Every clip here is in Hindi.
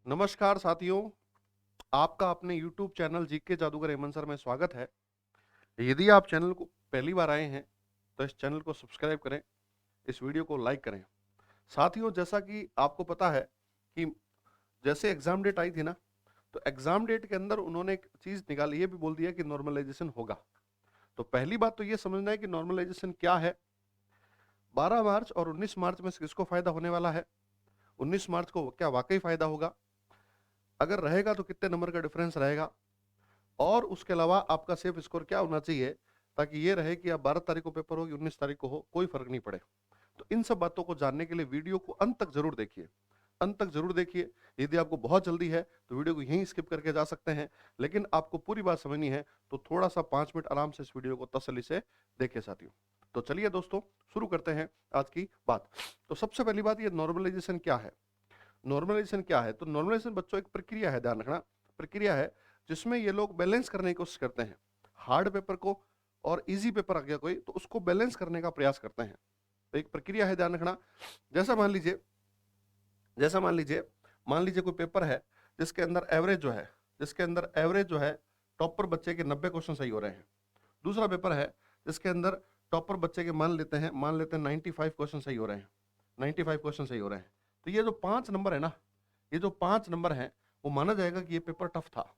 नमस्कार साथियों, आपका अपने YouTube चैनल जीके जादूगर हेमंत सर में स्वागत है। यदि आप चैनल को पहली बार आए हैं, तो इस चैनल को सब्सक्राइब करें, इस वीडियो को लाइक करें। साथियों, जैसा कि आपको पता है कि जैसे एग्जाम डेट आई थी ना, तो एग्जाम डेट के अंदर उन्होंने एक चीज निकाली, ये भी बोल दिया कि नॉर्मलाइजेशन होगा। तो पहली बात तो ये समझना है कि नॉर्मलाइजेशन क्या है। 12 मार्च और 19 मार्च में से किसको फायदा होने वाला है? 19 मार्च को क्या वाकई फायदा होगा? अगर रहेगा तो कितने नंबर का डिफरेंस रहेगा? और उसके अलावा आपका सेफ स्कोर क्या होना चाहिए, ताकि ये रहे कि आप 12 तारीख को पेपर हो कि 19 तारीख को हो, कोई फर्क नहीं पड़े। तो इन सब बातों को जानने के लिए वीडियो को अंत तक जरूर देखिए। अंत तक जरूर देखिए। यदि आपको बहुत जल्दी है तो वीडियो को यहीं स्किप करके जा सकते हैं, लेकिन आपको पूरी बात समझनी है तो थोड़ा सा 5 मिनट आराम से इस वीडियो को तसल्ली से देखिए साथियों। तो चलिए दोस्तों, शुरू करते हैं आज की बात। तो सबसे पहली बात, ये नॉर्मलाइजेशन क्या है? नॉर्मलाइजेशन क्या है? तो नॉर्मलाइजेशन बच्चों एक प्रक्रिया है, ध्यान रखना। प्रक्रिया है जिसमें ये लोग बैलेंस करने की कोशिश करते हैं, हार्ड पेपर को और इजी पेपर आ गया कोई तो उसको बैलेंस करने का प्रयास करते हैं। तो एक प्रक्रिया है, ध्यान रखना। जैसा मान लीजिए मान लीजिए कोई पेपर है जिसके अंदर एवरेज जो है टॉपर बच्चे के 90 क्वेश्चन सही हो रहे हैं। दूसरा पेपर है जिसके अंदर टॉपर बच्चे के मान लेते हैं 95 क्वेश्चन सही हो रहे हैं। 95 क्वेश्चन सही हो रहे हैं। तो ये जो 5 नंबर है ना, ये जो 5 नंबर हैं, वो माना जाएगा कि ये पेपर टफ था।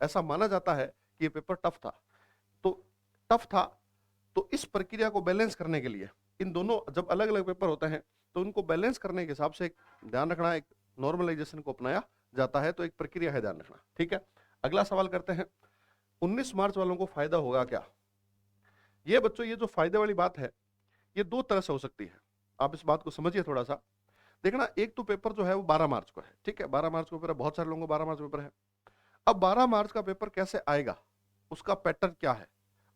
ऐसा माना जाता है कि ये पेपर टफ था। तो टफ था, तो इस प्रक्रिया को बैलेंस करने के लिए इन दोनों, जब अलग अलग पेपर होते हैं तो उनको बैलेंस करने के हिसाब से एक ध्यान रखना, एक नॉर्मलाइजेशन को अपनाया जाता है। तो एक प्रक्रिया है, ध्यान रखना, ठीक है। अगला सवाल करते हैं, 19 मार्च वालों को फायदा होगा क्या? ये बच्चों, ये जो फायदे वाली बात है, ये दो तरह से हो सकती है। आप इस बात को समझिए थोड़ा सा। देखना, एक तो पेपर जो है वो 12 मार्च को है, ठीक है। 12 मार्च को पेपर है, बहुत सारे लोगों को 12 मार्च को पेपर है। अब 12 मार्च का पेपर कैसे आएगा, उसका पैटर्न क्या है,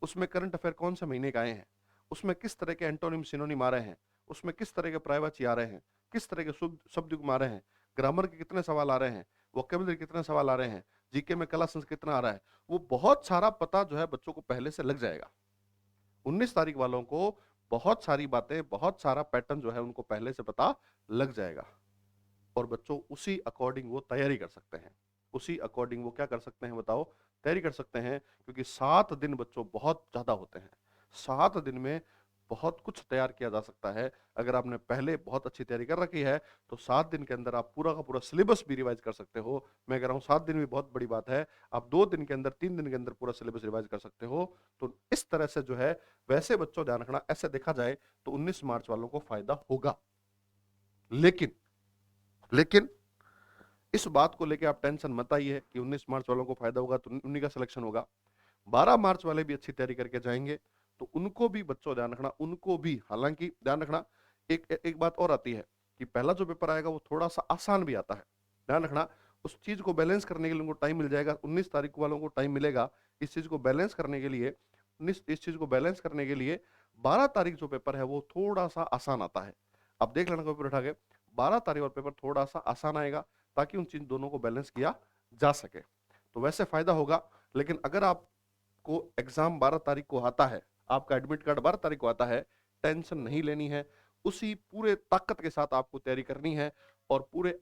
उसमें करंट अफेयर कौन से महीने का आए हैं, उसमें किस तरह के एंटोनिम सिनोनिम आ रहे हैं, उसमें किस तरह के पर्यायवाची आ रहे हैं, किस तरह के शब्द युग्म आ रहे हैं, ग्रामर के कितने सवाल आ रहे हैं, वोकेबलरी कितने सवाल आ रहे हैं, जीके में कला संस्कृत कितना आ रहा है, वो बहुत सारा पता जो है बच्चों को पहले से लग जाएगा। 19 तारीख वालों को बहुत सारी बातें, बहुत सारा पैटर्न जो है उनको पहले से पता लग जाएगा। और बच्चों उसी अकॉर्डिंग वो तैयारी कर सकते हैं। उसी अकॉर्डिंग वो क्या कर सकते हैं बताओ? तैयारी कर सकते हैं, क्योंकि 7 दिन बच्चों बहुत ज्यादा होते हैं। 7 दिन में बहुत कुछ तैयार किया जा सकता है। अगर आपने पहले बहुत अच्छी तैयारी कर रखी है तो 7 दिन के अंदर आप पूरा का पूरा सिलेबस भी रिवाइज कर सकते हो। मैं कह रहा हूँ 7 दिन भी बहुत बड़ी बात है। आप 2 दिन के अंदर, 3 दिन के अंदर पूरा सिलेबस रिवाइज कर सकते हो। तो इस तरह से जो है, वैसे बच्चों ध्यान रखना, ऐसे देखा जाए तो 19 मार्च वालों को फायदा होगा। लेकिन लेकिन इस बात को लेके आप टेंशन मत आइए कि 19 मार्च वालों को फायदा होगा तो उन्हीं का सिलेक्शन होगा। 12 मार्च वाले भी अच्छी तैयारी करके जाएंगे तो उनको भी बच्चों ध्यान रखना, उनको भी, हालांकि ध्यान रखना, एक बात और आती है कि पहला जो पेपर आएगा वो थोड़ा सा आसान भी आता है। ध्यान रखना, उस चीज को बैलेंस करने के लिए उनको टाइम मिल जाएगा। 19 तारीख वालों को टाइम मिलेगा इस चीज को बैलेंस करने के लिए। इस चीज को बैलेंस करने के लिए 12 तारीख जो पेपर है वो थोड़ा सा आसान आता है। अब देख लेना पेपर उठा के, 12 तारीख वाला पेपर थोड़ा सा आसान आएगा, ताकि उन चीज दोनों को बैलेंस किया जा सके। तो वैसे फायदा होगा। लेकिन अगर आपको एग्जाम 12 तारीख को आता है, आपका एडमिट कार्ड 12 तारीख को आता है, टेंशन नहीं लेनी है। उसी पूरे ताकत के साथ आपको तैयारी करनी है और पूरे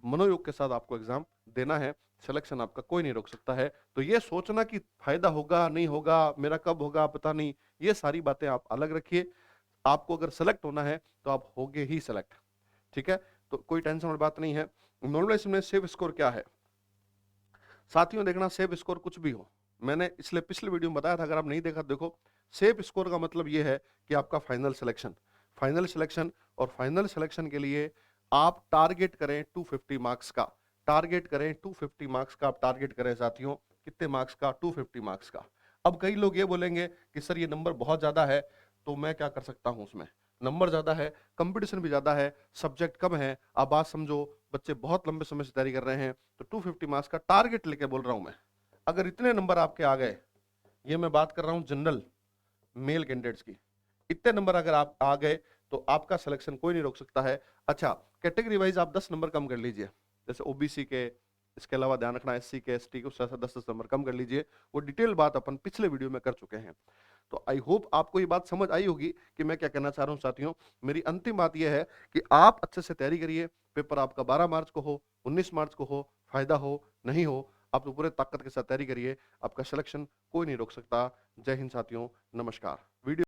मनोयोग के साथ आपको एग्जाम देना है। सिलेक्शन आपका कोई नहीं रोक सकता है। तो ये सोचना कि फायदा होगा नहीं होगा, मेरा कब होगा पता नहीं, ये सारी बातें आप अलग रखिए। आपको अगर सेलेक्ट होना है तो आप होगे ही सेलेक्ट, ठीक है। तो कोई टेंशन वाली बात नहीं है। नॉर्मलाइजेशन में सेफ स्कोर क्या है साथियों? देखना, सेफ स्कोर कुछ भी हो, मैंने इसलिए पिछले वीडियो में बताया था, अगर आप नहीं देखा देखो। सेफ स्कोर का मतलब यह है कि आपका फाइनल सिलेक्शन और फाइनल सिलेक्शन के लिए आप टारगेट करें 250 मार्क्स का। टारगेट करें 250 मार्क्स का, आप टारगेट करें साथियों। कितने मार्क्स का? 250 मार्क्स का। अब कई लोग ये बोलेंगे कि सर ये नंबर बहुत ज्यादा है, तो मैं क्या कर सकता हूं उसमें? नंबर ज्यादा है, कंपटीशन भी ज्यादा है, सब्जेक्ट कम है। आप बात समझो, बच्चे बहुत लंबे समय से तैयारी कर रहे हैं, तो 250 मार्क्स का टारगेट लेके बोल रहा हूं मैं। अगर इतने नंबर आपके आ गए, ये मैं बात कर रहा हूं जनरल मेल कैंडिडेट्स की, इतने नंबर अगर आप आ गए तो आपका सिलेक्शन कोई नहीं रोक सकता है। अच्छा, कैटेगरी वाइज आप 10 नंबर कम कर लीजिए, जैसे ओबीसी के, इसके अलावा ध्यान रखना एससी के, एसटी के, उससे 10-10 नंबर कम कर लीजिए। वो डिटेल बात अपन पिछले वीडियो में कर चुके हैं। तो आई होप आपको ये बात समझ आई होगी कि मैं क्या कहना चाह रहा हूँ साथियों। मेरी अंतिम बात ये है कि आप अच्छे से तैयारी करिए, पेपर आपका 12 मार्च को हो, 19 मार्च को हो, फ़ायदा हो, नहीं हो, आप तो पूरे ताकत के साथ तैयारी करिए, आपका सिलेक्शन कोई नहीं रोक सकता। जय हिंद साथियों, नमस्कार।